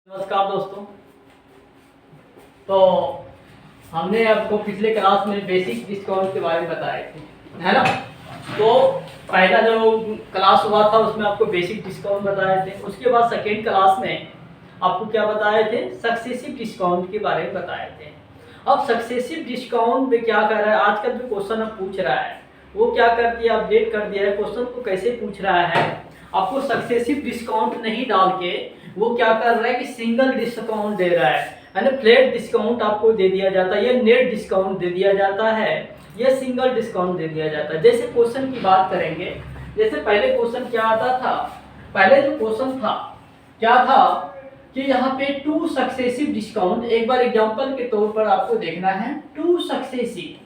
नमस्कार दोस्तों। तो हमने आपको पिछले क्लास में बेसिक डिस्काउंट के बारे में बताए थे, है ना। तो पहला जो क्लास हुआ था उसमें आपको बेसिक डिस्काउंट बताए थे। उसके बाद सेकेंड क्लास में आपको क्या बताए थे, सक्सेसिव डिस्काउंट के बारे में बताए थे। अब सक्सेसिव डिस्काउंट में क्या कर रहा है, आजकल जो क्वेश्चन अब पूछ रहा है वो क्या कर दिया, अपडेट कर दिया है। क्वेश्चन को कैसे पूछ रहा है, आपको सक्सेसिव डिस्काउंट नहीं डाल के वो क्या कर रहा है कि सिंगल डिस्काउंट दे रहा है, यानी फ्लैट डिस्काउंट आपको दे दिया जाता है, या नेट डिस्काउंट दे दिया जाता है, या सिंगल डिस्काउंट दे दिया जाता है। जैसे क्वेश्चन की बात करेंगे, जैसे पहले क्वेश्चन क्या आता था, पहले जो क्वेश्चन था क्या था कि यहाँ पे टू सक्सेसिव डिस्काउंट, एक बार एग्जांपल के तौर पर आपको देखना है, टू सक्सेसिव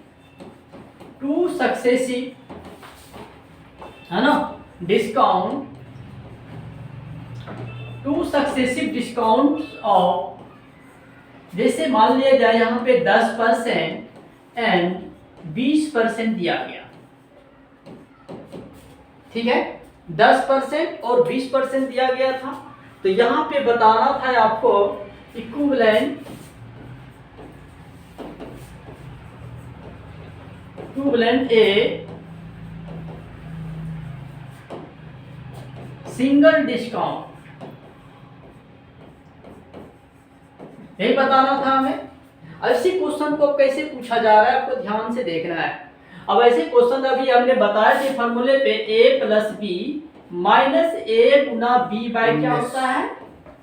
है ना discount, two successive discount of, जैसे मान लिया जाए यहाँ पे 10% एंड 20% दिया गया, ठीक है। 10% और 20% दिया गया था, तो यहाँ पे बताना था आपको इक्विवेलेंट ए सिंगल डिस्काउंट, यही बताना था हमें। ऐसे क्वेश्चन को कैसे पूछा जा रहा है आपको ध्यान से देखना है। अब ऐसे क्वेश्चन अभी हमने बताया थे फॉर्मूले पे a plus B minus A गुना बी बाई क्या होता है,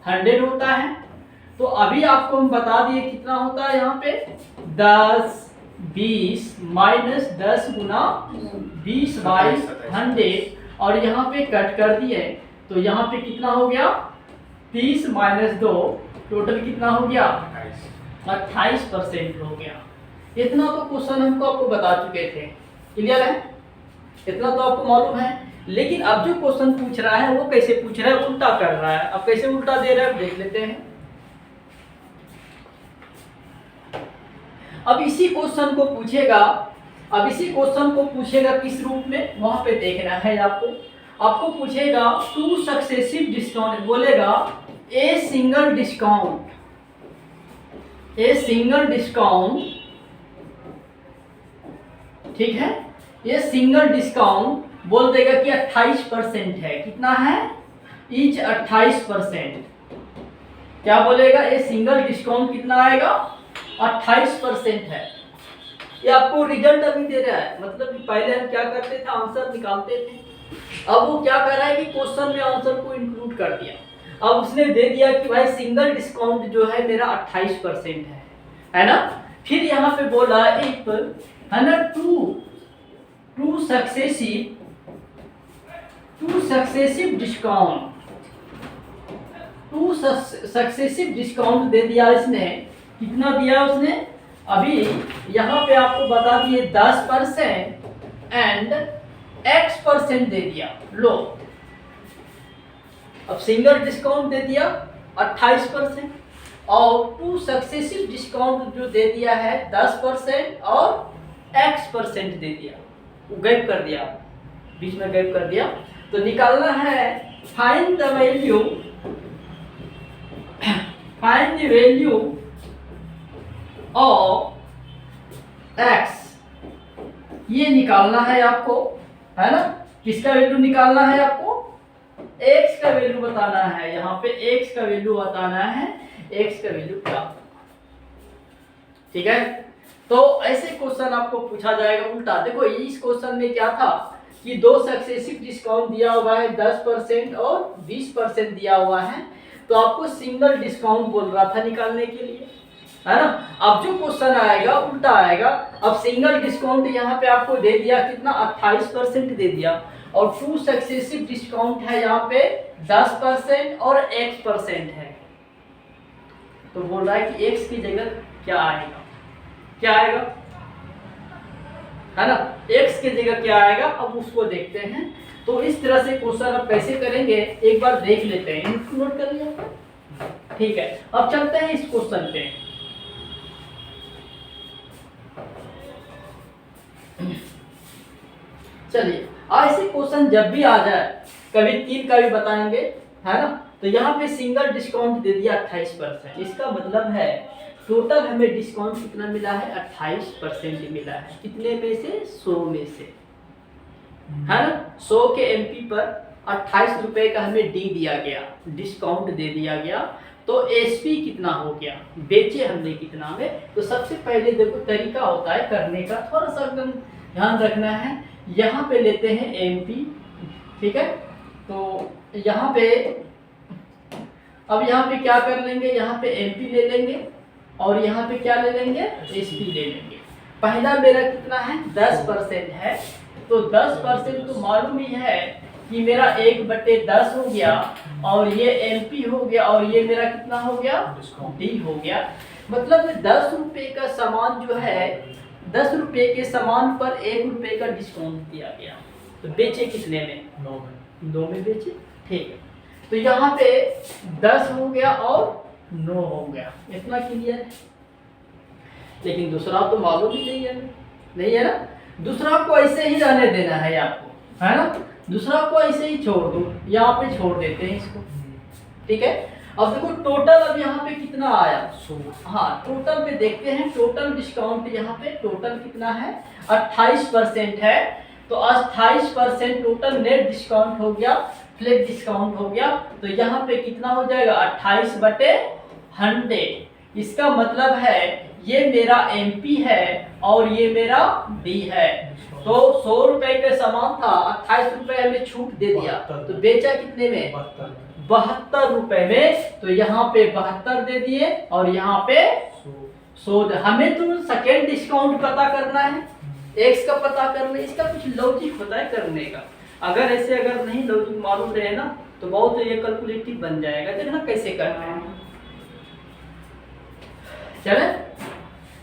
100 होता है। तो अभी आपको हम बता दिए कितना होता है यहाँ पे 10 20 माइनस 10 गुना 20 बाई 100, और यहाँ पे कट कर दिए तो यहाँ पे कितना हो गया 30 माइनस 2, टोटल कितना हो गया 28% हो गया। इतना तो क्वेश्चन हमको आपको बता चुके थे, क्लियर है, इतना तो आपको मालूम है। लेकिन अब जो क्वेश्चन पूछ रहा है वो कैसे पूछ रहा है, उल्टा कर रहा है। अब कैसे उल्टा दे रहा है देख लेते हैं। अब इसी क्वेश्चन को पूछेगा, अब इसी क्वेश्चन को पूछेगा किस रूप में, वहां पे देखना है आपको। आपको पूछेगा टू सक्सेसिव डिस्काउंट, बोलेगा a single discount, a single discount, ठीक है। ये सिंगल डिस्काउंट बोल देगा कि 28% है, कितना है ईच 28%। क्या बोलेगा, ये सिंगल डिस्काउंट कितना आएगा 28% है। ये आपको रिजल्ट अभी दे रहा है, मतलब कि पहले हम क्या करते थे, आंसर निकालते थे। अब वो क्या कर रहा है कि क्वेश्चन में आंसर को इंक्लूड कर दिया। अब उसने दे दिया कि भाई सिंगल डिस्काउंट जो है मेरा 28% है ना। फिर यहाँ पे बोला इफ है ना two successive discount, two successive discount दे दिया इसने। कितना दिया उसने, अभी यहाँ पे आपको बता दिए 10% एंड x% दे दिया। लो अब सिंगल डिस्काउंट दे दिया 28%, और टू सक्सेसिव डिस्काउंट जो दे दिया है 10% और x% दे दिया, वो गैप कर दिया, बीच में गैप कर दिया। तो निकालना है find the value of x, ये निकालना है आपको, है ना। किसका वैल्यू निकालना है आपको, x का वैल्यू बताना है। यहाँ पे x का वैल्यू बताना है, x का वैल्यू क्या, ठीक है। तो ऐसे क्वेश्चन आपको पूछा जाएगा उल्टा। देखो इस क्वेश्चन में क्या था कि दो सक्सेसिव डिस्काउंट दिया हुआ है, 10% और 20% दिया हुआ है, तो आपको सिंगल डिस्काउंट बोल रहा था निकालने के लिए, है ना। अब जो क्वेश्चन आएगा उल्टा आएगा। अब सिंगल डिस्काउंट यहाँ पे आपको दे दिया कितना 28% दे दिया, और टू सक्सेसिव डिस्काउंट है यहाँ पे 10% और x% है। तो बोल रहा है कि x की जगह क्या आएगा, क्या आएगा, है ना, x की जगह क्या आएगा। अब उसको देखते हैं। तो इस तरह से क्वेश्चन अब कैसे करेंगे एक बार देख लेते हैं, इनको नोट कर लिया, ठीक है। अब चलते हैं इस क्वेश्चन पे। चलिए ऐसे क्वेश्चन जब भी आ जाए, कभी 3 का भी बताएंगे, है ना, तो यहाँ पे सिंगल डिस्काउंट दे दिया 28%। इसका मतलब है टोटल हमें डिस्काउंट कितना मिला है, 28% मिला है। कितने में से, 100 में से, है ना। 100 के एमपी पर 28 रुपए का हमें डी दिया गया, डिस्काउंट दे दिया गया। तो एसपी कितना हो गया, बेचे हमने कितना में। तो सबसे पहले देखो तरीका होता है करने का, थोड़ा सा एकदम ध्यान रखना है। यहाँ पे लेते हैं एमपी, ठीक है। तो यहाँ पे अब यहाँ पे क्या कर लेंगे, यहाँ पे एमपी ले लेंगे और यहाँ पे क्या ले लेंगे, एसपी ले लेंगे। पहला मेरा कितना है, 10% है। तो 10% तो मालूम ही है कि मेरा 1/10 हो गया, और ये एमपी हो गया, और ये मेरा कितना हो गया, डी हो गया। मतलब 10 रुपये का सामान जो है, 10 रुपये के सामान पर 1 रुपये का डिस्काउंट दिया गया। तो बेचे कितने में, 9 में बेचे, ठीक है। तो यहाँ पे 10 हो गया और 9 हो गया, इतना क्लियर है। लेकिन दूसरा तो मालूम ही नहीं है, नहीं है ना। दूसरा को ऐसे ही रहने देना है आपको, है ना। दूसरा को ऐसे ही छोड़ दो, यहाँ पे छोड़ देते हैं इसको, ठीक है। अब देखो टोटल अब यहाँ पे कितना आया, हाँ टोटल पे देखते हैं। टोटल डिस्काउंट यहाँ पे टोटल कितना है, 28% है। तो 28% टोटल नेट डिस्काउंट हो गया, फ्लैट डिस्काउंट हो गया। तो यहाँ पे कितना हो जाएगा, 28/100। इसका मतलब है ये मेरा एमपी है और ये मेरा डी है। तो 100 रुपए का सामान था, 28 रुपए हमें छूट दे दिया, तो बेचा कितने में, 72 रुपए में। तो यहाँ पे 72 दे दिए और यहाँ पे 100। हमें तो सेकेंड डिस्काउंट पता करना है, एक्स का पता करना है। इसका कुछ लॉजिक होता है करने का। अगर ऐसे अगर नहीं लॉजिक मालूम रहे ना तो बहुत ये कैलकुलेटिव बन जाएगा। देखना कैसे करना है, चले।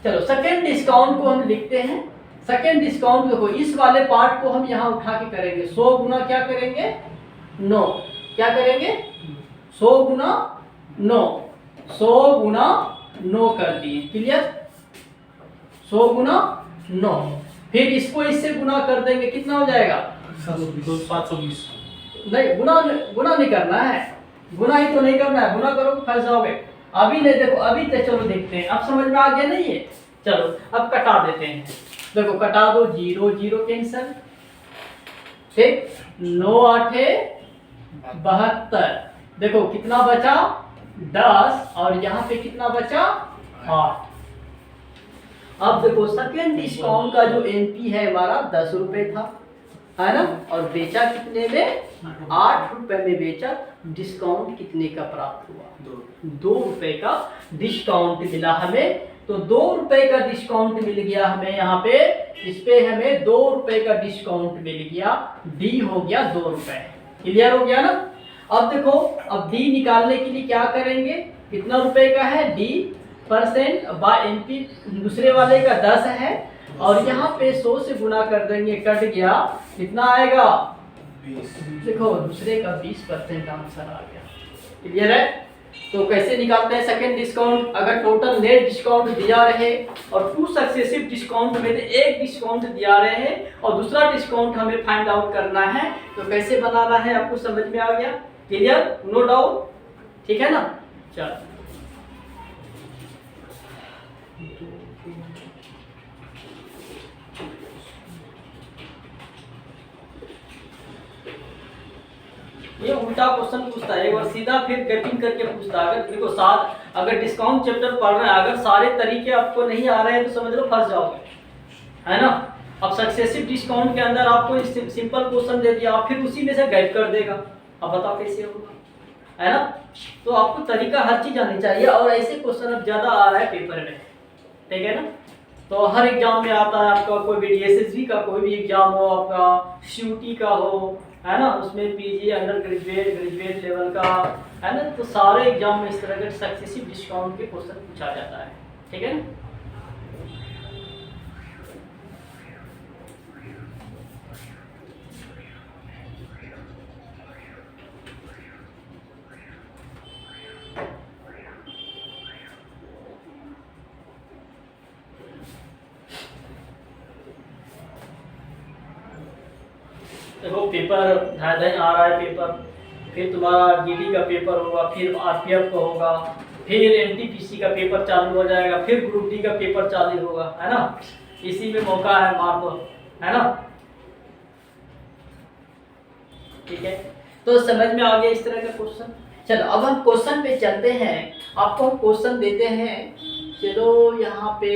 चलो सेकेंड डिस्काउंट को हम लिखते हैं। सेकेंड डिस्काउंट देखो, इस वाले पार्ट को हम यहाँ उठा के करेंगे। 100 गुना क्या करेंगे, 9, क्या करेंगे, 100 गुना 9, 100 गुना 9 कर दिए, क्लियर। 100 गुना 9, फिर इसको इससे गुना कर देंगे, कितना हो जाएगा, 520। नहीं गुना नहीं करना है, गुना ही तो नहीं करना है, गुना करोगे फंस जाओगे। अभी नहीं, देखो अभी तो चलो देखते हैं, अब समझ में आ गया नहीं है। चलो अब कटा देते हैं, देखो कटा दो, 0 0 कैंसल, ठीक। 9 8 72, देखो कितना बचा, 10, और यहाँ पे कितना बचा, 8। अब देखो सेकेंड डिस्काउंट का जो एनपी है हमारा 10 रुपए था, है ना, और बेचा कितने में, 8 रुपए में बेचा। डिस्काउंट कितने का प्राप्त हुआ, 2 रुपए का डिस्काउंट मिला हमें। तो 2 रुपए का डिस्काउंट मिल गया हमें, यहाँ पे इस पे हमें 2 रुपए का डिस्काउंट मिल गया। डी हो गया 2 रुपए, क्लियर हो गया ना। अब देखो, अब डी निकालने के लिए क्या करेंगे, कितना रुपए का है, डी परसेंट बाय एनपी, दूसरे वाले का 10 है, और यहाँ पे 100 से गुना कर देंगे, कट गया, कितना आएगा, 20। देखो दूसरे का 20% आंसर आ गया, क्लियर है। तो कैसे निकालते हैं सेकेंड डिस्काउंट, अगर टोटल नेट डिस्काउंट दिया रहे और 2 सक्सेसिव डिस्काउंट में से एक डिस्काउंट दिया रहे और दूसरा डिस्काउंट हमें फाइंड आउट करना है, तो कैसे बनाना है आपको समझ में आ गया, क्लियर, नो डाउट, ठीक है ना। चलो ये उल्टा क्वेश्चन पूछता है, एक बार सीधा फिर कटिंग करके पूछता है। अगर देखो साथ, अगर डिस्काउंट चैप्टर पढ़ रहे हैं, अगर सारे तरीके आपको नहीं आ रहे हैं तो समझ लो फंस जाओगे, है ना। अब सक्सेसिव डिस्काउंट के अंदर आपको सिंपल क्वेश्चन दे दिया, आप फिर उसी में से गाइड कर देगा, अब बताओ कैसे होगा, है ना। तो आपको तरीका हर चीज आनी चाहिए, और ऐसे क्वेश्चन अब ज्यादा आ रहा है पेपर में, ठीक है ना। तो हर एग्जाम में आता है आपका, कोई भी DSSB का कोई भी एग्जाम हो, आपका CUT का हो, है ना, उसमें PG, under graduate, graduate level का, है ना। तो सारे एग्जाम में इस तरह के सक्सेसिव डिस्काउंट के क्वेश्चन पूछा जाता है, ठीक है ना। देखो पेपर ढाई आ रहा है पेपर, फिर तुम्हारा जीडी का पेपर होगा, फिर आरपीएफ का होगा, फिर एनटीपीसी का पेपर चालू हो जाएगा, फिर ग्रुप डी का पेपर चालू होगा, है ना। इसी में मौका है, मार दो, है ना। ठीक है, तो समझ में आ गया इस तरह का क्वेश्चन। चलो अब हम क्वेश्चन पे चलते हैं। आपको हम क्वेश्चन देते हैं, चलो यहाँ पे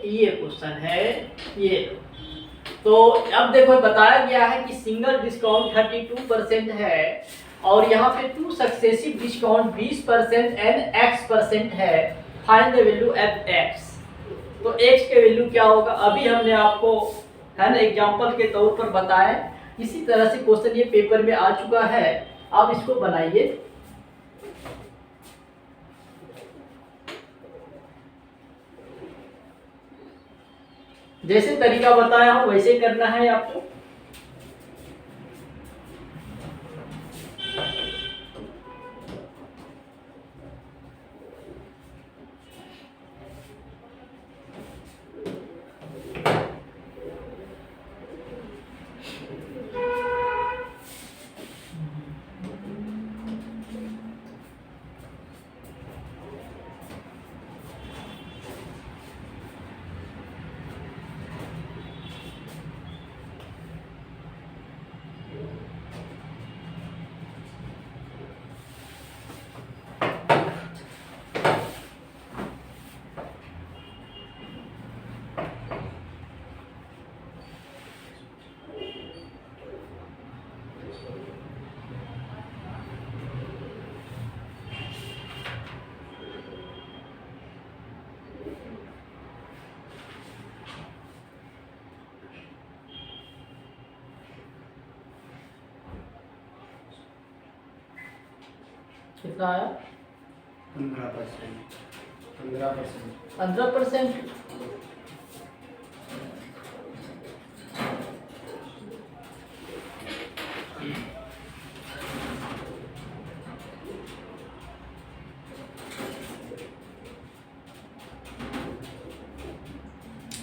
ये क्वेश्चन है ये। तो अब देखो बताया गया है कि सिंगल डिस्काउंट 32% है और यहाँ पे two successive discount 20% and x% है। Find the value at x। तो x के वैल्यू क्या होगा, अभी हमने आपको है ना एग्जांपल के तौर पर बताया। इसी तरह से क्वेश्चन ये पेपर में आ चुका है, आप इसको बनाइए। जैसे तरीका बताया हूं वैसे करना है आपको। कितना आया? 15%। 15%। 15%।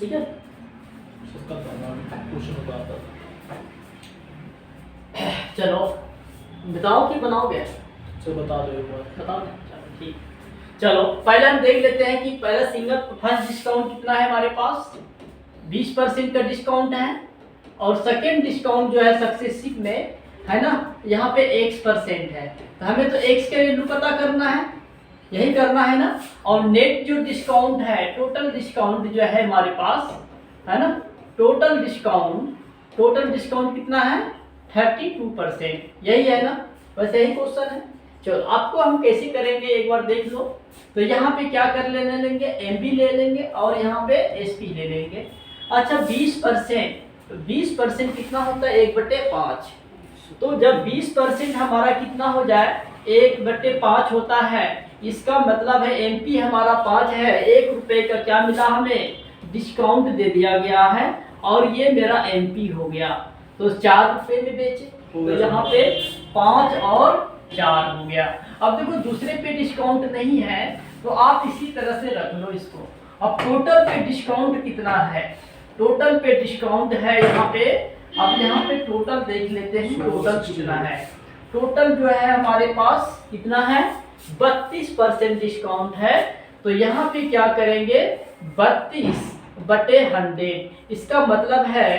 ठीक है, सबका क्वेश्चन होगा। चलो बताओ कि बनाओगे? चलो बता दो एक बार। बताओ, चलो ठीक। चलो पहले हम देख लेते हैं कि पहला सिंगल फर्स्ट डिस्काउंट कितना है हमारे पास, 20% का डिस्काउंट है। और सेकेंड डिस्काउंट जो है सक्सेसिव में है ना, यहाँ पे x% है। तो हमें तो x के वैल्यू पता करना है, यही करना है ना। और नेट जो डिस्काउंट है, टोटल डिस्काउंट जो है हमारे पास है ना, टोटल डिस्काउंट कितना है 32%, यही है ना। बस यही क्वेश्चन है। चलो आपको हम कैसे करेंगे एक बार देख लो। तो यहाँ पे क्या कर लेंगे, एमबी ले लेंगे और यहाँ पे एसपी ले लेंगे। अच्छा 20%, 20% कितना होता है 1/5। तो जब 20% हमारा कितना हो जाए 1/5 होता है, इसका मतलब है एमपी हमारा 5 है। 1 रुपए का क्या मिला हमें, डिस्काउंट दे दिया गया है और ये मेरा एमपी हो गया। तो 4 रुपए में बेचे, तो यहाँ पे 5 और 4 हो गया। अब देखो दूसरे पे डिस्काउंट नहीं है तो आप इसी तरह से रख लो इसको। अब टोटल पे डिस्काउंट कितना है, टोटल पे डिस्काउंट है यहाँ पे। अब यहाँ पे टोटल देख लेते हैं, टोटल कितना है। टोटल जो है हमारे पास कितना है 32% डिस्काउंट है। तो यहाँ पे क्या करेंगे 32/100। इसका मतलब है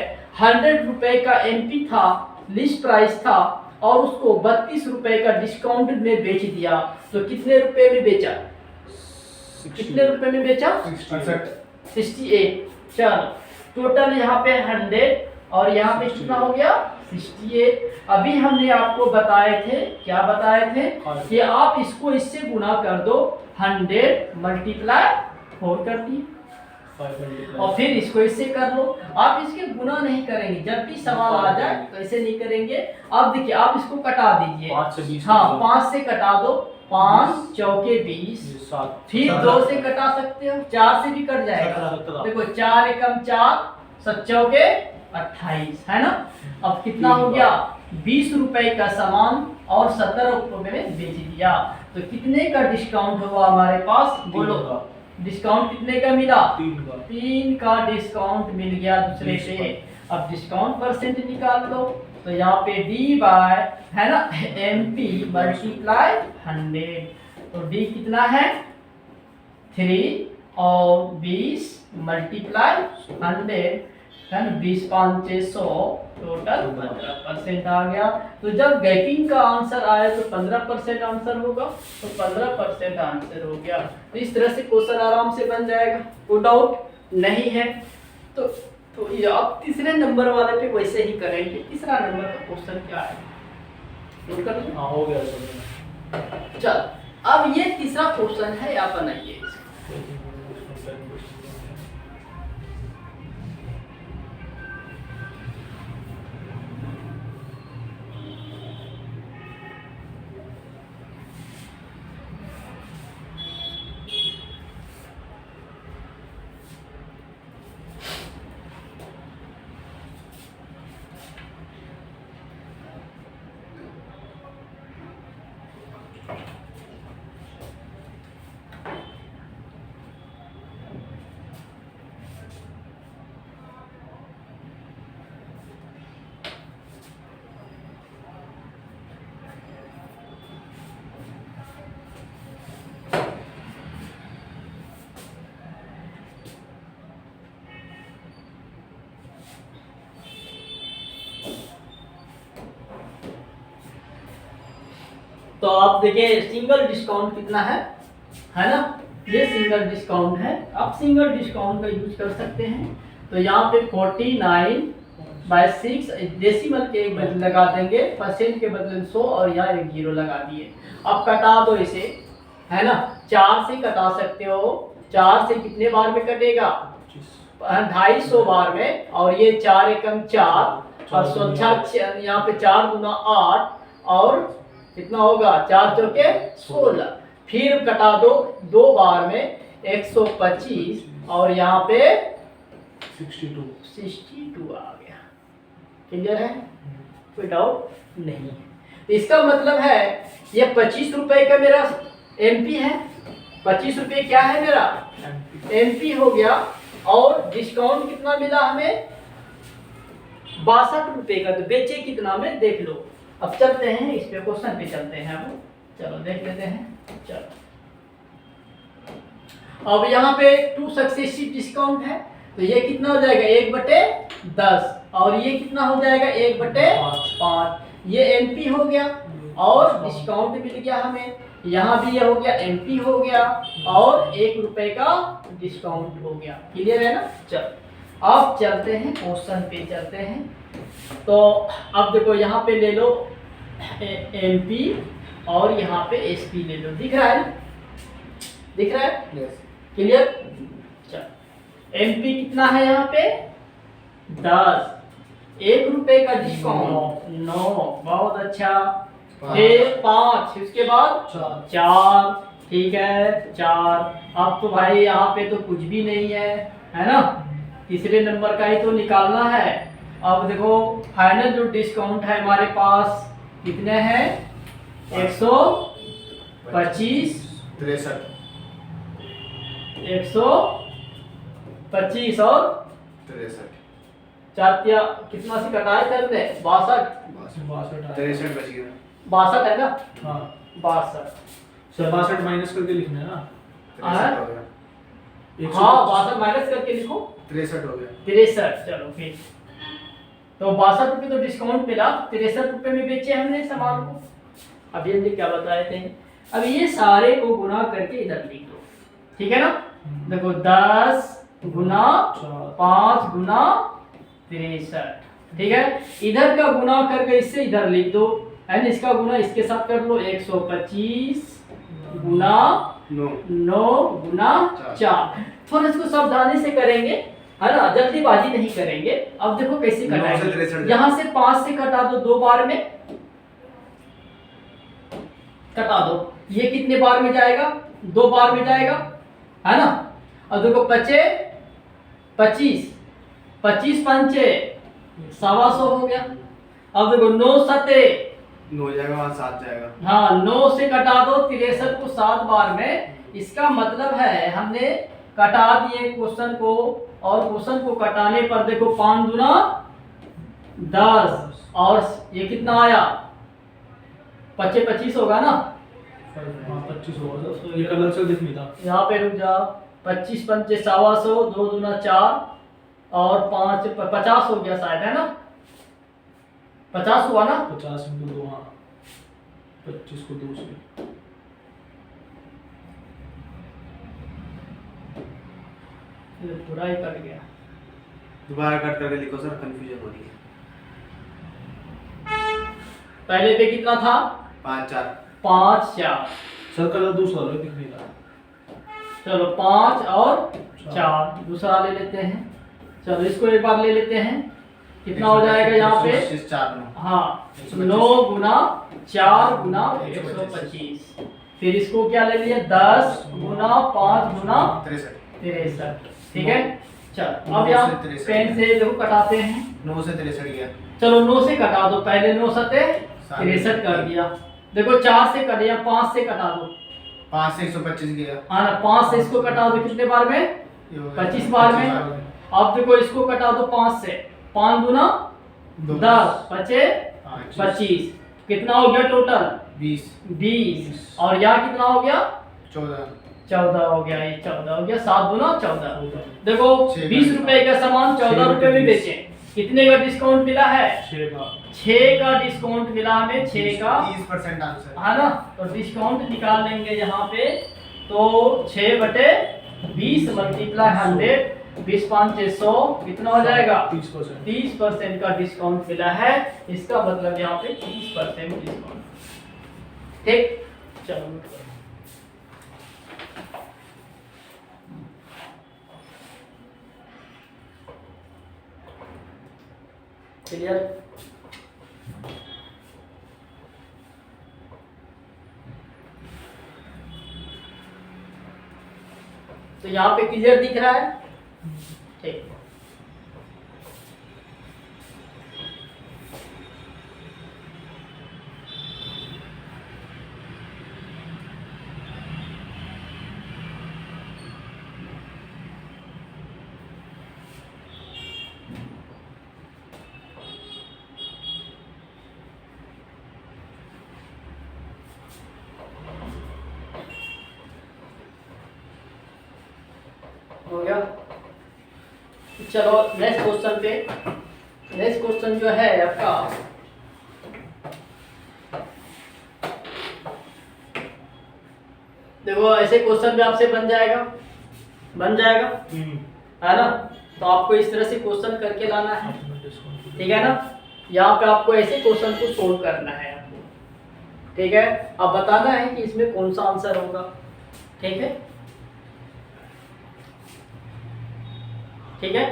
100 रुपए का एमपी था, लिस्ट प्राइस था और उसको 32 रुपए का डिस्काउंट में बेच दिया। तो कितने रुपए में बेचा, कितने रुपए में बेचा 68। चलो टोटल यहाँ पे 100 और यहाँ पे कितना हो गया 68। अभी हमने आपको बताए थे, क्या बताए थे कि आप इसको इससे गुना कर दो, 100 × 4 कर दिए और फिर इसको इससे कर लो। आप इसके गुना नहीं करेंगे, जब भी सवाल आ जाए तो ऐसे नहीं करेंगे। अब देखिए आप इसको कटा दीजिए, 5 से 20। हाँ 5 से कटा दो, 5 चौके 20, फिर 2 से कटा सकते हो, 4 से भी कट जाएगा। देखो 4 एकम 4, 7 चौके 28, है ना। अब कितना हो गया 20 रुपए का सामान और 17 रुपए में बेच दिया। तो कितने का डिस्काउंट होगा हमारे पास, बोलो डिस्काउंट कितने का मिला, 3 का डिस्काउंट मिल गया दूसरे से। अब डिस्काउंट परसेंट निकाल लो, तो यहाँ पे d बाय है ना MP मल्टीप्लाई 100, तो d कितना है 3 और 20 मल्टीप्लाई 100 है ना, 20 5 600 टोटल 15% आ गया। तो जब गैपिंग का आंसर आया तो 15% आंसर होगा, तो 15% आंसर हो गया। तो इस तरह से क्वेश्चन आराम से बन जाएगा, कोई डाउट नहीं है। तो ये आप तीसरे नंबर वाले पे वैसे ही करेंगे। तीसरा नंबर का क्वेश्चन क्या है, नोट कर लो। हाँ हो गया सर। चल अब ये तीसरा क्वेश्चन है, आप बनाइए इसको। तो आप देखिए सिंगल डिस्काउंट कितना है ना, ये सिंगल डिस्काउंट है। आप सिंगल डिस्काउंट का यूज कर सकते हैं। तो यहाँ पे 49/6 डेसिमल के बदले लगा देंगे, परसेंट के बदले 100 और यहाँ एक 0 लगा दिए। अब कटा दो इसे, है ना, 4 से कटा सकते हो। 4 से कितने बार में कटेगा, 250 बार में। और ये 4 एकम 4 और 100 यहाँ पे 4 गुना 8 और कितना होगा 4 चौके 16। फिर कटा दो 2 बार में 125 और यहाँ पे 62 आ गया। क्लियर है, कोई डाउट नहीं है। तो इसका मतलब है ये 25 रुपए का मेरा MP है, 25 रुपए क्या है मेरा MP हो गया। और डिस्काउंट कितना मिला हमें 62 रुपए का। तो बेचे कितना में देख लो। अब चलते हैं इस पे, क्वेश्चन पे चलते हैं हम, चलो देख लेते हैं। चलो अब यहाँ पे 2 सक्सेसिव डिस्काउंट है, तो ये कितना हो जाएगा 1/10 और ये कितना हो जाएगा 1/5। ये MP हो गया और डिस्काउंट मिल गया हमें। यहाँ भी ये हो गया MP हो गया और 1 रुपए का डिस्काउंट हो गया। क्लियर है ना। चलो अब चलते हैं क्वेश्चन पे चलते हैं। तो अब देखो यहाँ पे ले लो MP और यहाँ पे SP ले लो, दिख रहा है ना, दिख रहा है क्लियर। चलो MP कितना है यहाँ पे 10, 1 रुपए का डिस्काउंट 9, बहुत अच्छा। फिर 5, उसके बाद 4, ठीक है 4। अब तो भाई यहाँ पे तो कुछ भी नहीं है ना, तीसरे नंबर का ही तो निकालना है। अब देखो फाइनल जो डिस्काउंट है हमारे पास कितने हैं 125 125 और 4 कितना से कटाए थे हमने 62 है ना। हाँ 62 62 माइनस करके लिखना है ना। हाँ 62 माइनस करके लिखो 63 हो गया। 63। चलो फिर तो 62 रुपये तो डिस्काउंट मिला, 63 रुपये में बेचे हमने सामान को। अभी हमने क्या बताए थे, अब ये सारे को गुना करके इधर लिख दो, ठीक है ना। देखो 10 गुना 5 गुना 63, ठीक है। इधर का गुना करके इससे इधर लिख दो, एंड इसका गुना इसके साथ कर लो 125 गुना 9 गुना 4। थोड़ा इसको सावधानी से करेंगे, है ना, जल्दीबाजी नहीं करेंगे। अब देखो कैसे कटाएंगे, यहाँ से 5 से कटा दो 2 बार में कटा दो। ये कितने बार में जाएगा 2 बार में जाएगा, है ना। अब देखो 25 25 पंचे 125 हो गया। अब देखो 9 सते 9 जाएगा, वहाँ 7 जाएगा। हाँ 9 से कटा दो 63 को 7 बार में। इसका मतलब है हमने कटा दिए क्वेश्चन को, और क्वेश्चन को कटाने पर देखो 5 दूना 10 और ये कितना आया 25 होगा ना। हाँ 25 होगा तो ये कलर से दिख नहीं था। यहाँ पे रुक जा 25 पंचे 125 2 दूना 4 और 5 50 हो गया शायद, है ना 50 हुआ ना। 50 इंटू 2, हाँ 25 को 2 से ये पूरा ही कट गया। दोबारा कट करके लिखो सर, कंफ्यूजन हो रही है। पहले पे कितना था 5 4 5 4। सर कलर दूसरा लो, दिख नहीं रहा। चलो 5 और 4 दूसरा ले लेते हैं। चलो इसको एक बार ले लेते हैं, कितना हो जाएगा यहाँ पे 4 हाँ 9 गुना 4 गुना 125। फिर इसको क्या ले लिया 10 गुना 5 गुना 63। ठीक है चल अब यहाँ पेन से देखो कटाते हैं। 9 से 63 गया। चलो 9 से कटा दो, पहले 9 सते 63 कर दिया। देखो 4 से कट या 5 से कटा दो, 5 से 125 गया। हाँ ना 5 से इसको कटा दो कितने बार में 25 बार में। अब देखो इसको कटा दो 5 से, 5 गुना 10 बचे 25, कितना हो गया टोटल 20 और यहाँ कितना हो गया 14 हो गया। ये 14 हो गया, 7 गुना 14। देखो 20 रुपए का सामान 14 रुपए में बेचे, कितने का डिस्काउंट मिला है 6 का डिस्काउंट मिला हमें, 6 का 30% आंसर है ना। तो डिस्काउंट निकाल लेंगे यहाँ पे, तो 6/20 मल्टीप्लाई 100 20 5 100 कितना हो जाएगा 30% का डिस्काउंट मिला है। इसका मतलब यहाँ पे 30% डिस्काउंट। ठीक चलो क्लियर। तो यहाँ पे क्लियर दिख रहा है। ठीक हो गया। चलो नेक्स्ट क्वेश्चन पे। नेक्स्ट क्वेश्चन जो है आपका देखो ऐसे क्वेश्चन भी आपसे बन जाएगा है ना। तो आपको इस तरह से क्वेश्चन करके लाना है, ठीक है ना। यहाँ पे आपको ऐसे क्वेश्चन को सोल्व करना है आपको, ठीक है। अब बताना है कि इसमें कौन सा आंसर होगा, ठीक है ठीक है।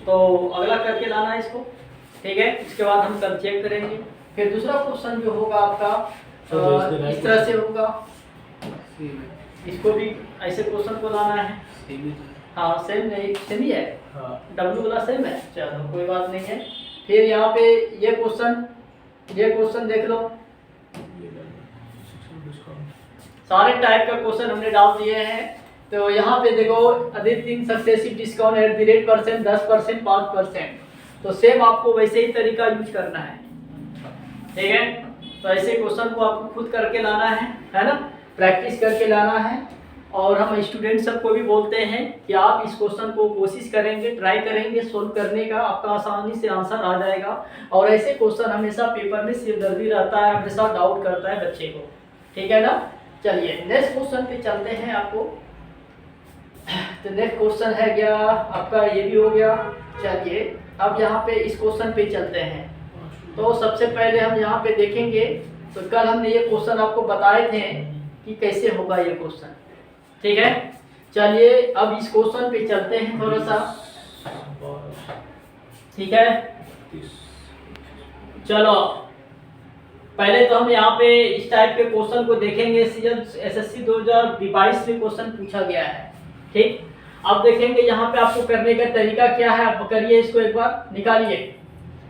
तो अगला करके लाना है इसको, ठीक है। इसके बाद हम कल चेक करेंगे। फिर दूसरा क्वेश्चन जो होगा आपका इस तरह से होगा, इसको भी ऐसे क्वेश्चन को लाना है। हाँ सेम नहीं सेम ही है, डब्ल्यू वाला सेम है, चलो कोई बात नहीं है। फिर यहाँ पे ये क्वेश्चन देख लो, सारे टाइप का क्वेश्चन हमने डाल दिए हैं। तो यहाँ पे देखो अधिकतम सक्सेसिव डिस्काउंट @ 10%, 5%। तो सेम आपको वैसे ही तरीका यूज करना है, ठीक है। तो ऐसे क्वेश्चन को आपको खुद करके लाना है ना, प्रैक्टिस करके लाना है। और हम स्टूडेंट सबको भी बोलते हैं कि आप इस क्वेश्चन को कोशिश करेंगे, ट्राई करेंगे सोल्व करने का, आपका आसानी से आंसर आ जाएगा। और ऐसे क्वेश्चन हमेशा पेपर में सिरदर्दी रहता है, हमेशा डाउट करता है बच्चे को, ठीक है ना। चलिए नेक्स्ट क्वेश्चन पे चलते हैं आपको। तो नेक्स्ट क्वेश्चन है गया आपका, ये भी हो गया। चलिए अब यहाँ पे इस क्वेश्चन पे चलते हैं। तो सबसे पहले हम यहाँ पे देखेंगे, तो कल हमने ये क्वेश्चन आपको बताए थे कि कैसे होगा ये क्वेश्चन, ठीक है। चलिए अब इस क्वेश्चन पे चलते हैं थोड़ा सा, ठीक है। चलो पहले तो हम यहाँ पे इस टाइप के क्वेश्चन को देखेंगे। SSC 2022 में क्वेश्चन पूछा गया है, ठीक। अब देखेंगे यहाँ पे आपको करने का तरीका क्या है। आप करिए इसको एक बार, निकालिए,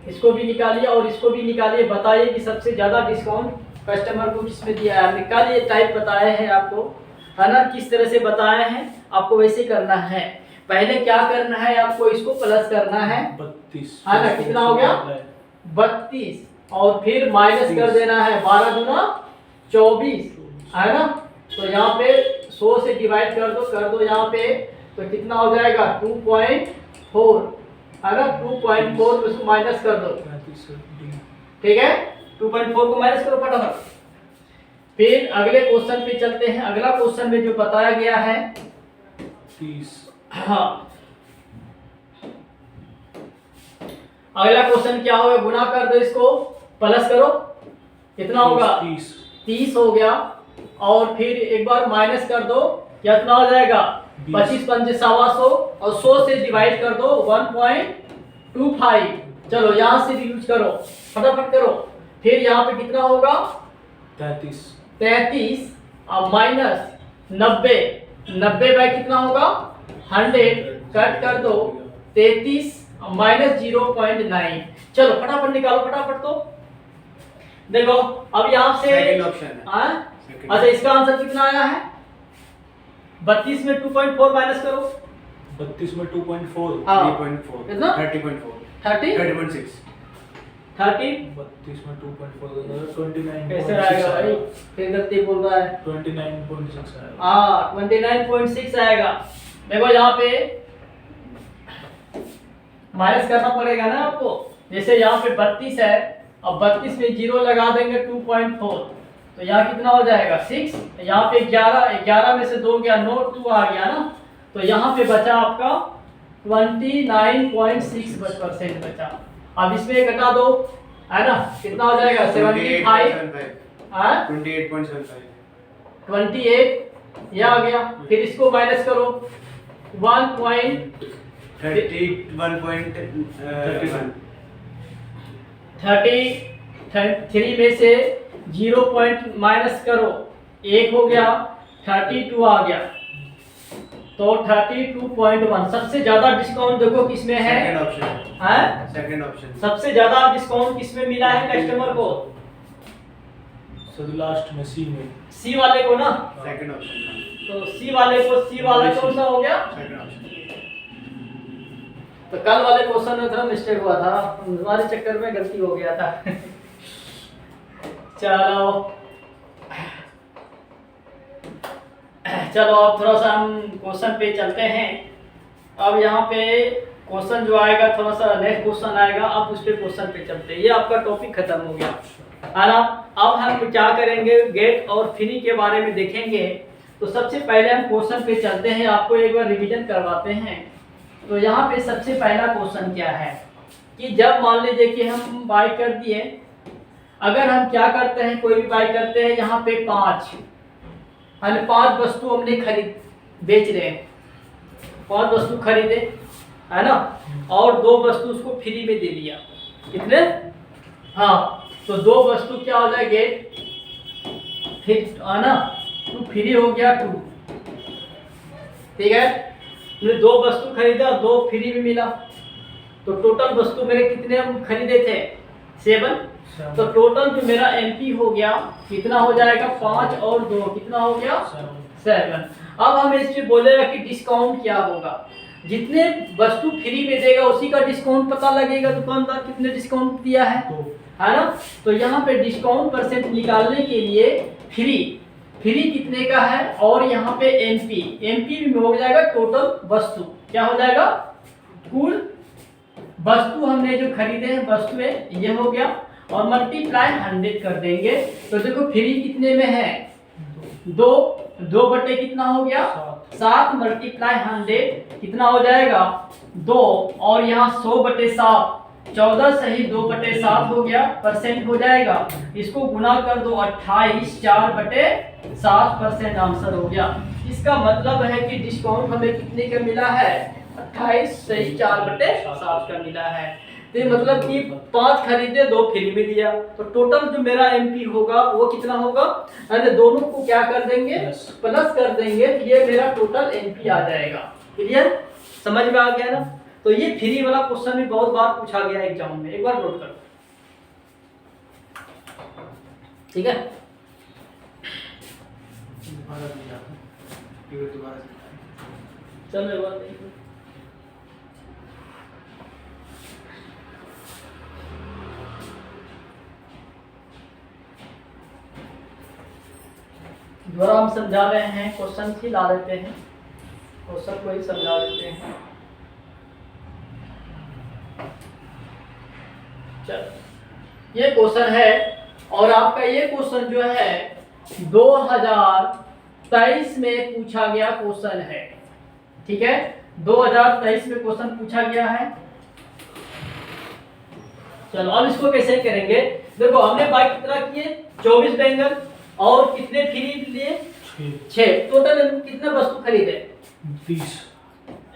इसको भी निकालिए और इसको भी निकालिए। बताइए कि सबसे ज़्यादा डिस्काउंट कस्टमर को किसमें दिया है। निकालिए, टाइप बताए हैं आपको, है ना, किस तरह से बताए हैं, आपको वैसे करना है। पहले क्या करना है, आपको इसको प्लस करना है, 32 है ना। कितना हो गया 32 और फिर माइनस कर देना है 12 दूना 24 है ना। तो यहाँ पे 100 से डिवाइड कर दो यहाँ पे, तो कितना हो जाएगा 2.4 है ना। 2.4 में उसको माइनस कर दो, 35 डी। ठीक है। 2.4 को माइनस करो फटाफट। फिर अगले क्वेश्चन पे चलते हैं। अगला क्वेश्चन में जो बताया गया है 30 हाँ, अगला क्वेश्चन क्या होगा, गुना कर दो इसको, प्लस करो, कितना होगा 30 30 हो गया। और फिर एक बार माइनस कर दो, कितना हो जाएगा 25 पंजे 125 और 100 से डिवाइड कर दो 1.25। चलो यहाँ से यूज करो, फटाफट करो। फिर यहाँ पे कितना होगा 33 और माइनस 90 बाय कितना होगा 100, कट कर दो 33 और माइनस 0.9। चलो फटाफट निकालो, फटाफट। तो देखो अब यहाँ से सेकंड ऑप्शन है। हाँ? अच्छा इसका आंसर कितना आया है 32 में 2.4 माइनस करो, 32 में 2.4 हाँ 3.4 कितना 30.4 30 30.6 30 32 में 2.4 29 कैसे आएगा भाई, फिर गलती बोल रहा है। 29.6 आएगा। हाँ 29.6 आएगा। देखो यहाँ पे माइनस करना पड़ेगा ना आपको। जैसे यहाँ पे 32 है, अब 32 में 0 लगा देंगे 2.4, तो यहाँ कितना हो जाएगा 6। यहाँ पे 11 में से 2 गया, 2 आ गया ना। तो यहाँ पे बचा आपका 29.6% बचा। अब इसमें घटा दो, है ना, कितना हो जाएगा 75 हाँ 28.75 28 ये आ गया। फिर इसको माइनस करो 33 में से 0 पॉइंट माइनस करो, 1 हो गया, 32 आ गया। तो 32.1 सबसे ज्यादा डिस्काउंट देखो किसमें है, सेकंड ऑप्शन हैं? सेकंड ऑप्शन सबसे ज्यादा डिस्काउंट किसमें मिला है कस्टमर को, सर लास्ट में सी में सी वाले को ना। सेकंड ऑप्शन तो सी वाले को, सी वाला कौन सा हो गया। सेकंड ऑप्शन तो कल वाले क्वेश्चन में थोड़ा मिस्टेक हुआ था, हमारे चक्कर में गलती हो गया था। चलो अब थोड़ा सा हम क्वेश्चन पे चलते हैं। अब यहाँ पे क्वेश्चन जो आएगा, थोड़ा सा नेक्स्ट क्वेश्चन आएगा, अब उस पे क्वेश्चन पे चलते हैं। ये आपका टॉपिक खत्म हो गया है ना। अब हम क्या करेंगे, गेट और फ्री के बारे में देखेंगे। तो सबसे पहले हम क्वेश्चन पे चलते हैं, आपको एक बार रिवीजन करवाते हैं। तो यहाँ पे सबसे पहला क्वेश्चन क्या है कि जब मान लीजिए कि हम बाय कर दिए, अगर हम क्या करते हैं, कोई भी बाय करते हैं, यहाँ पे 5 वस्तु हमने बेच रहे हैं, 5 वस्तु खरीदे है ना, और 2 वस्तु उसको फ्री में दे दिया। कितने, हाँ, तो 2 वस्तु क्या हो जाए गेट फिर है ना, 2 फ्री हो गया 2, ठीक है। मैंने 2 वस्तु खरीदा, 2 फ्री में मिला, तो टोटल वस्तु मेरे कितने हम खरीदे थे 7। तो टोटल जो मेरा एमपी हो गया कितना हो जाएगा 5 और 2 कितना हो गया 7। अब हम इससे बोलेगा कि डिस्काउंट क्या होगा, जितने वस्तु फ्री में देगा उसी का डिस्काउंट पता लगेगा, दुकानदार कितने डिस्काउंट दिया है ना। तो यहाँ पे डिस्काउंट परसेंट निकालने के लिए फ्री कितने का है, और यहाँ पे एमपी में हो जाएगा टोटल वस्तु, क्या हो जाएगा कुल वस्तु हमने जो खरीदे हैं वस्तुएं, ये हो गया, और मल्टीप्लाई 100 कर देंगे। तो देखो फ्री कितने में है 2 बटे कितना हो गया 7 मल्टीप्लाई 100 कितना हो जाएगा 2, और यहाँ 100 बटे 7 14 सही 2 बटे 7 हो गया, परसेंट हो जाएगा। इसको गुना कर दो 28 4 बटे 7% आंसर हो गया। इसका मतलब है कि डिस्काउंट हमें कितने का मिला है 28 सही 4 बटे 7 का मिला है। तो मतलब कि 5 खरीदे 2 फ्री में दिया, तो टोटल जो मेरा एमपी होगा वो कितना होगा, यानी दोनों को क्या कर देंगे प्लस कर देंगे, तो ये मेरा टोटल एमपी आ जाएगा। क्लियर, समझ में आ गया ना। तो ये फ्री वाला क्वेश्चन भी बहुत बार पूछा गया एग्जाम में, एक बार नोट करो, ठीक है। चलो एक बार देखो, दोबारा हम समझा रहे हैं, क्वेश्चन ही ला देते हैं, क्वेश्चन को ही समझा देते हैं। चलो ये क्वेश्चन है, और आपका ये क्वेश्चन जो है 2023 में पूछा गया क्वेश्चन है। ठीक है, 2023 में क्वेश्चन पूछा गया है। चलो अब इसको कैसे करेंगे, देखो हमने बाई कितना किए 24 बैंगन, और कितने फ्री लिए 6, टोटल कितना वस्तु खरीदे 30।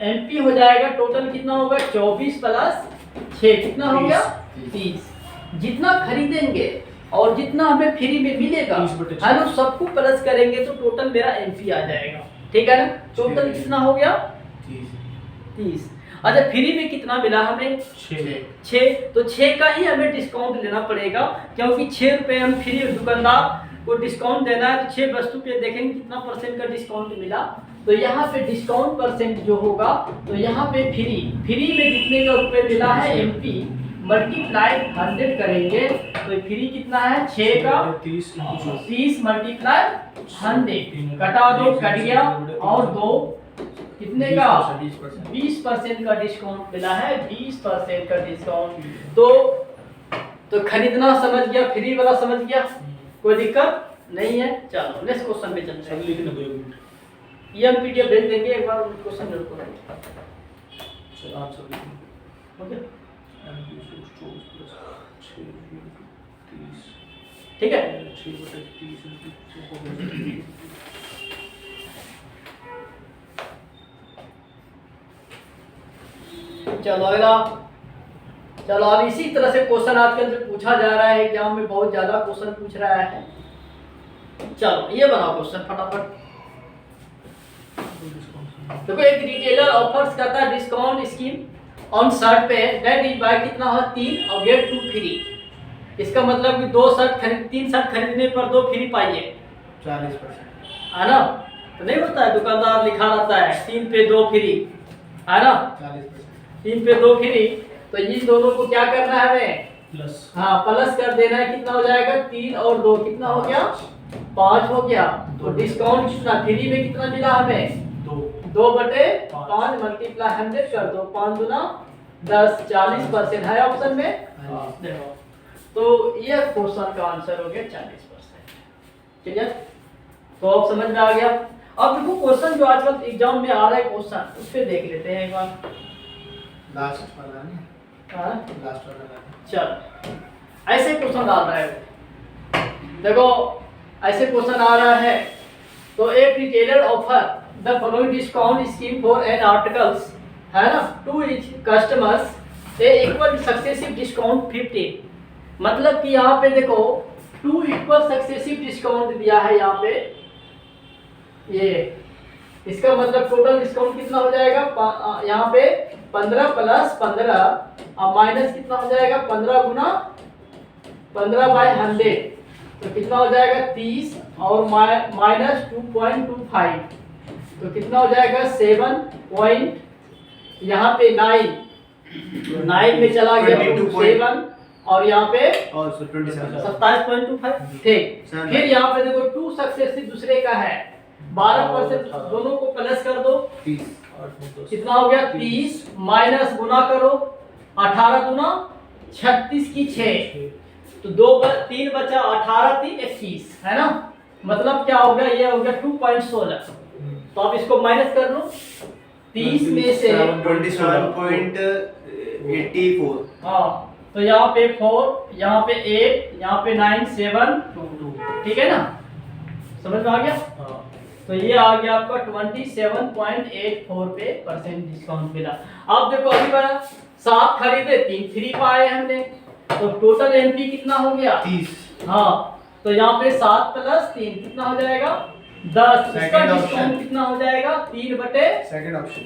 एमपी हो जाएगा, टोटल कितना होगा 24 प्लस 6 कितना हो गया 30। जितना खरीदेंगे और जितना हमें फ्री में मिलेगा 30/6 है ना, सबको प्लस करेंगे तो टोटल मेरा एमपी आ जाएगा। ठीक है ना, टोटल कितना हो गया 30। अच्छा फ्री में कितना मिला हमें 6, तो 6 का ही हमें डिस्काउंट लेना पड़ेगा, क्योंकि 6 रुपये हम फ्री दुकानदार को डिस्काउंट देना है, तो 6 वस्तु पे देखेंगे कितना परसेंट का डिस्काउंट मिला। तो यहाँ पे डिस्काउंट परसेंट जो होगा, तो यहाँ पे फ्री में जितने का रुपये मिला है एमपी मल्टीप्लाई 100 करेंगे, तो फ्री कितना है 6 का 30 मल्टीप्लाई 100 कटा दो, कट गया, और 2 कितने का 20% का डिस्काउंट मिला है, 20% का डिस्काउंट। तो खरीदना समझ गया, फ्री वाला समझ गया, कोई दिक्कत नहीं है। चलो नेक्स्ट क्वेश्चन पे चलते हैं। ये हम पीडीएफ भेज देंगे, एक बार क्वेश्चन जरूर करेंगे। ओके ठीक है। चलो अगला, चलो अब इसी तरह से क्वेश्चन आजकल पूछा जा रहा है, एग्जाम में बहुत ज्यादा क्वेश्चन पूछ रहा है। चलो ये बनाओ क्वेश्चन फटाफट। देखो एक रिटेलर ऑफर्स करता है डिस्काउंट स्कीम ऑन शर्ट पे, दैट इज बाय कितना हो 3 और गेट 2 फ्री। इसका मतलब कि 3 शर्ट खरीदने पर 2 फ्री पाइए 40% है ना। तो नहीं होता है, दुकानदार लिखा रहता है 3 पे 2 फ्री है ना, 40%। 3 पे 2 फ्री। तो इन दोनों को क्या करना है हमें, प्लस हाँ प्लस कर देना है। कितना हो जाएगा 3 और 2 कितना हो गया 5 हो गया। तो डिस्काउंट कितना फ्री में कितना मिला हमें 2/5 मल्टीप्लाई 100 कर दो, 5 दूना 10, 40% है ऑप्शन में। देखो तो ये क्वेश्चन का आंसर हो गया 40%। ठीक है, तो अब समझ में आ गया। अब देखो क्वेश्चन जो आजकल एग्जाम में आ रहा है क्वेश्चन, उस पे देख लेते हैं एक बार। लास्ट वाला नहीं, हाँ लास्ट वाला। चल ऐसे क्वेश्चन आ रहा है, देखो ऐसे क्वेश्चन आ रहा है। तो एक retailer offer the following discount scheme for an articles है ना, to each customers a equal successive discount 50। मतलब कि यहाँ पे देखो 2 इक्वल सक्सेसिव डिस्काउंट दिया है यहाँ पे। ये इसका मतलब टोटल डिस्काउंट कितना हो जाएगा, यहाँ पे 15 प्लस 15 और माइनस कितना हो जाएगा 15 गुना 15/100, तो कितना हो जाएगा 30 और माइनस 2.25, तो कितना हो जाएगा 7 पॉइंट, यहाँ पे 9 में चला गया 7 और यहाँ पे 27.25। ठीक, फिर यहाँ पे देखो 2 सक्सेसिव दूसरे का है, 12% दोनों को प्लस कर दो, 30 कितना हो गया 30 माइनस गुना करो 18 गुना 36 की 6, तो 3 बचा 18 3 21 है ना। मतलब क्या हो गया, ये हो गया 2.16। तो आप इसको माइनस कर लो, 30 में से 27.84। हाँ, तो यहाँ पे 4, यहाँ पे 8, यहाँ पे 9, 7 2, ठीक है ना, समझ में आ गया। तो ये आ गया आपका 27.84 पे परसेंट डिस्काउंट मिला। अब देखो अभी बार 7 खरीदे 3 फ्री पाए हमने, तो टोटल एमपी कितना हो गया 30। हाँ, तो यहाँ पे 7 प्लस 3 कितना हो जाएगा 10। इसका डिस्काउंट कितना हो जाएगा 3/10 सेकंड ऑप्शन।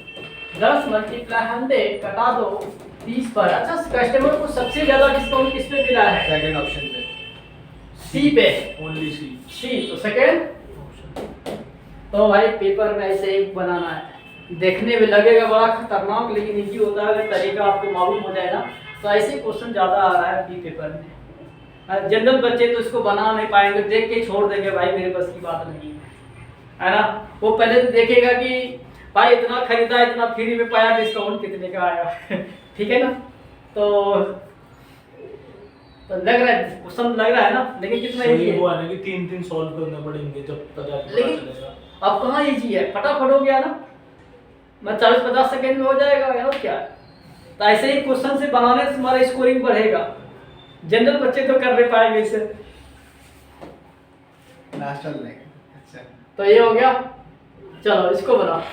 मल्टीप्लाई 100 कटा दो 30 पर। अच्छा कस्टमर को सबसे ज्यादा डिस्काउंट किस पे मिला है, सेकंड ऑप्शन पे, सी पे, ओनली सी तो सेकंड। तो भाई पेपर में ऐसे ही बनाना है, देखने में लगेगा बड़ा खतरनाक लेकिन इजी होता है अगर तरीका आपको मालूम हो जाए ना। तो ऐसे क्वेश्चन ज़्यादा आ रहा है पेपर में। जनरल बच्चे तो इसको बना नहीं पाएंगे, देख के छोड़ देंगे भाई मेरे बस की बात नहीं है। है ना। वो पहले तो देखेगा कि भाई इतना खरीदा, इतना फ्री में पाया, डिस्काउंट कितने का आया ठीक है ना। तो लग रहा है, क्वेश्चन लग रहा है ना, लेकिन कितना इजी है। वो है ना कि 3 सॉल्व करने पड़ेंगे जब तक आगे पता लेकिन चलेगा। अब कहाँ इजी है, फटाफट हो गया ना, मैं 40-50 सेकंड में हो जाएगा और क्या है। तो ऐसे ही क्वेश्चन से बनाने से हमारा स्कोरिंग बढ़ेगा। जनरल बच्चे तो कर नहीं पाएंगे इसे। लास्ट वाला है। अच्छा तो ये हो गया, चलो इसको बना।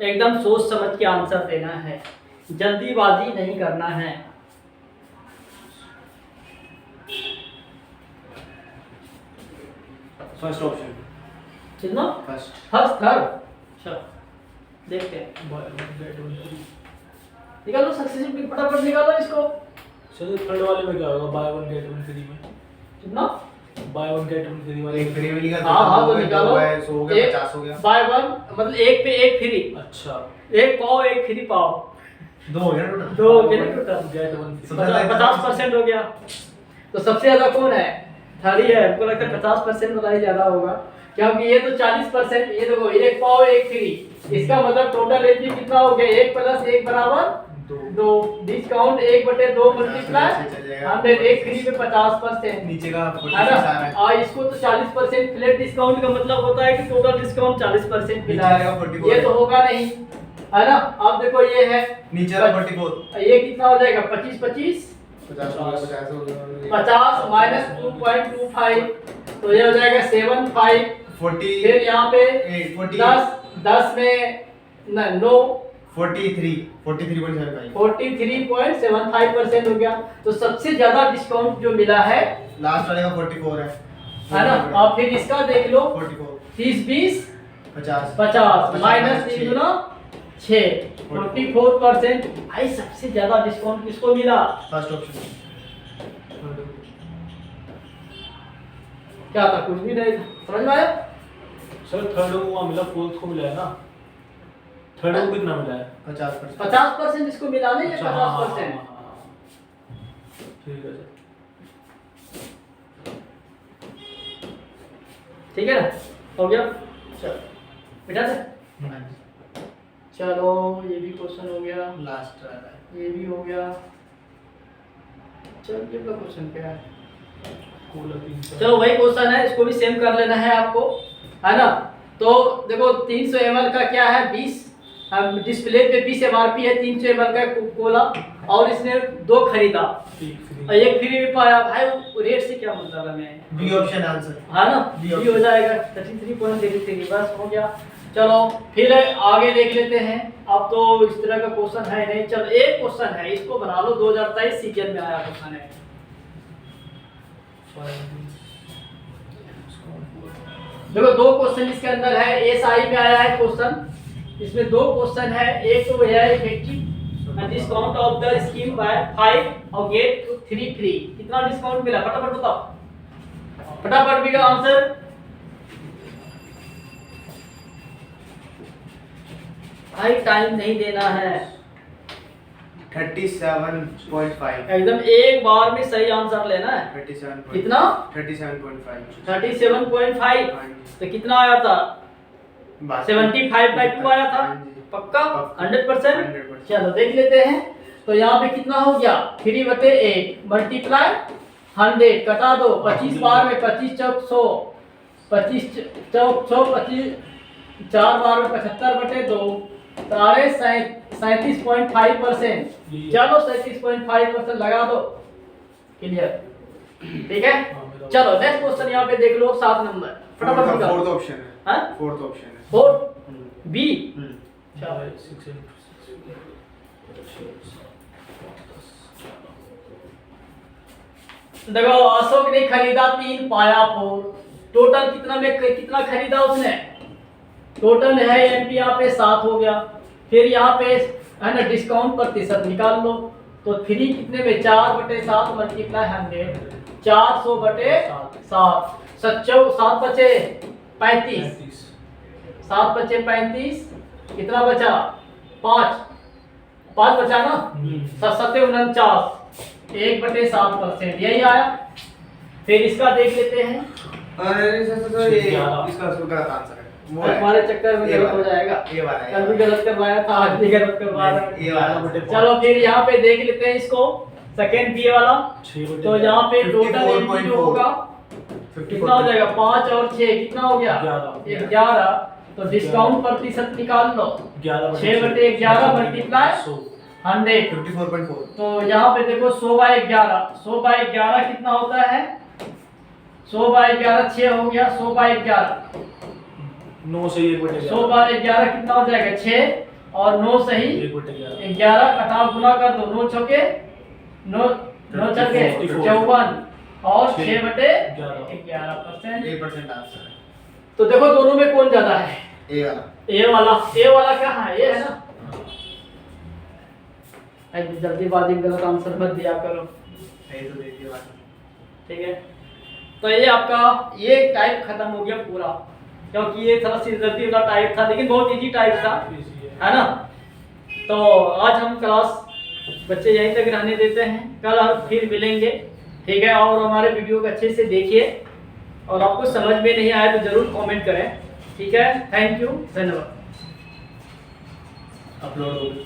एकदम सोच समझ के आंसर देना है, जल्दीबाजी नहीं करना है। First option. कितना? फर्स्ट। First, third. चलो देखते हैं, बाय 1 गेट 1 फ्री। निकालो सक्सेसिव, फटाफट निकालो इसको। चलो थर्ड वाले में क्या होगा? बाय 1 गेट 1 फ्री में कितना? बाय 1 गेट 1 फ्री वाले एक फ्री में निकाल। हाँ तो निकालो। 100 हो गया, 50 हो गया। बाय वन मतलब एक पे एक फ्री, अच्छा एक पाओ एक फ्री पाओ, 2 हो गया टोटल। 2 हो गया टोटल, गेट 1 फ्री। 50% हो गया। तो सबसे ज्यादा कौन है? थर्ड ही है। हमको लगता है 50% वाला ही ज्यादा होगा, क्योंकि ये तो 40%। ये देखो, एक पाओ एक फ्री, इसका मतलब टोटल एजी कितना हो गया? 1 + 1 = 2। डिस्काउंट 1/2 मल्टीप्लाई 100, एक फ्री में 50%। नीचे का है 46 ना। आ रहा है। और इसको तो 40% फ्लैट डिस्काउंट का मतलब होता है कि टोटल डिस्काउंट 40% मिला नीचे है। का 44 ये तो होगा नहीं, है ना। अब देखो ये है नीचे का 44। ये कितना हो जाएगा? 25 25 50 हो गया, 50 हो गया। 50 - 2.25, तो ये हो जाएगा 75। 40 फिर यहाँ पे 40 10 में 9 43 43.75। 43.75% हो गया। तो सबसे ज्यादा डिस्काउंट जो मिला है लास्ट वाले का 44 है ना। और फिर इसका देख लो, 44 30 20 50 50 - 3 × 6 44%। भाई सबसे ज्यादा डिस्काउंट किसको मिला? First option. क्या था? कुछ भी नहीं था, समझ में आया? सर थर्ड को वहाँ मिला, फोर्थ को मिला है ना। थर्ड को कितना मिला है? 50%। 50% इसको मिला नहीं है, अच्छा, हाँ, हाँ, 50%। हाँ, हाँ। ठीक है सर। ठीक है ना, हो गया। चलो बेटा से चलो, ये भी क्वेश्चन हो गया, लास्ट वाला है। ये भी हो गया। चलो ये वाला क्वेश्चन क्या है? कोला 300। चलो वही क्वेश्चन है, इसको भी सेम कर लेना है आपको, है ना। तो देखो 300 ml का क्या है? 20 डिस्प्ले पे 20 MRP है 300 ml का कोला, और इसने 2 खरीदा एक फ्री। और एक फ्री में पाया। भाई रेट से क्या मतलब है? मैं बी ऑप्शन आंसर। है ना, B ये हो जाएगा 33.33, बस हो गया। चलो फिर आगे देख लेते हैं। अब तो इस तरह का क्वेश्चन है नहीं। चलो एक क्वेश्चन है, इसको बना लो, 2023 सीजन में आया क्वेश्चन है। देखो 2 क्वेश्चन इसके अंदर है, एसआई में आया है क्वेश्चन। इसमें 2 क्वेश्चन है, एक तो है effective discount of the scheme bye 5 और गेट 3 फ्री। कितना डिस्काउंट मिला? फटाफट बताओ, फटाफट भी का आंसर। भाई टाइम नहीं देना है, 37.5। एकदम एक बार में सही आंसर लेना है। 37. कितना? 37.5। 37.5। हाँ जी। तो कितना आया था? 75/2 आया था। हाँ जी। पक्का? पक्का। 100%। 100%। चलो देख लेते हैं। तो यहाँ पे कितना हो गया? 3/8 मल्टीप्लाई 100, कटा दो 25 बार में, 25 चौक 100, 25 चौक 100, 25 4 बार में 75/2, 37.5%। चलो 37.5% लगा दो, क्लियर। ठीक है, चलो नेक्स्ट क्वेश्चन यहाँ पे देख लो, 7 नंबर, फटाफट निकालो। फोर्थ ऑप्शन है। हाँ? फोर्थ ऑप्शन है। 4 बी। देखो अशोक ने खरीदा 3 पाया 4। टोटल कितना में कितना खरीदा उसने? टोटल है एमपी यहाँ पे 7 हो गया। फिर यहाँ पे है ना डिस्काउंट प्रतिशत निकाल लो, तो 3 कितने में 4/7 मल्टीप्लाई 100 400/7 7 बचे 35 35 7 बचे 35 कितना बचा 5 बचा ना 7 1/7% यही आया। फिर इसका देख लेते हैं। अरे सर ये इसका गलत आंसर है वो है। तुम्हारे चक्कर में गलत हो जाएगा। ये वाला कल भी गलत करवाया था, आज भी गलत करवा रहा ये वाला है। चलो फिर यहाँ पे देख लेते हैं इसको सेकंड ये वाला। 6 तो यहाँ पे टोटल एमपी जो होगा 54 कितना हो जाएगा 5 और 6 कितना हो गया 11। तो डिस्काउंट प्रतिशत निकाल लो 6/11 मल्टीप्लाई 100 54.4 तो यहाँ पे देखो 100/11 कितना होता है 100/11 6 हो गया 100/11 9 से 1/11 100/11 कितना हो जाएगा 6 और 9 सही 1/11 11 घटाव गुना कर दो 9 छके 9 छके 54 और 6/11%। 8% आंसर है। तो देखो दोनों में कौन ज्यादा है ए वाला ए वाला कहाँ है ये है ना। ऐसे जल्दीबाजी में गलत आंसर मत दिया करो यही तो देखिए बात। ठीक है। तो ये आपका ये टाइप खत्म हो गया पूरा क्योंकि ये थोड़ा सिरदर्दी वाला टाइप था लेकिन बहुत इजी टाइप था है ना। तो आज हम क्लास बच्चे यहीं तक रहने देते हैं, कल हम फिर मिलेंगे ठीक है। और हमारे वीडियो को अच्छे से देखिए और आपको समझ में नहीं आया तो जरूर कमेंट करें ठीक है। थैंक यू धन्यवाद। अपलोड हो गई।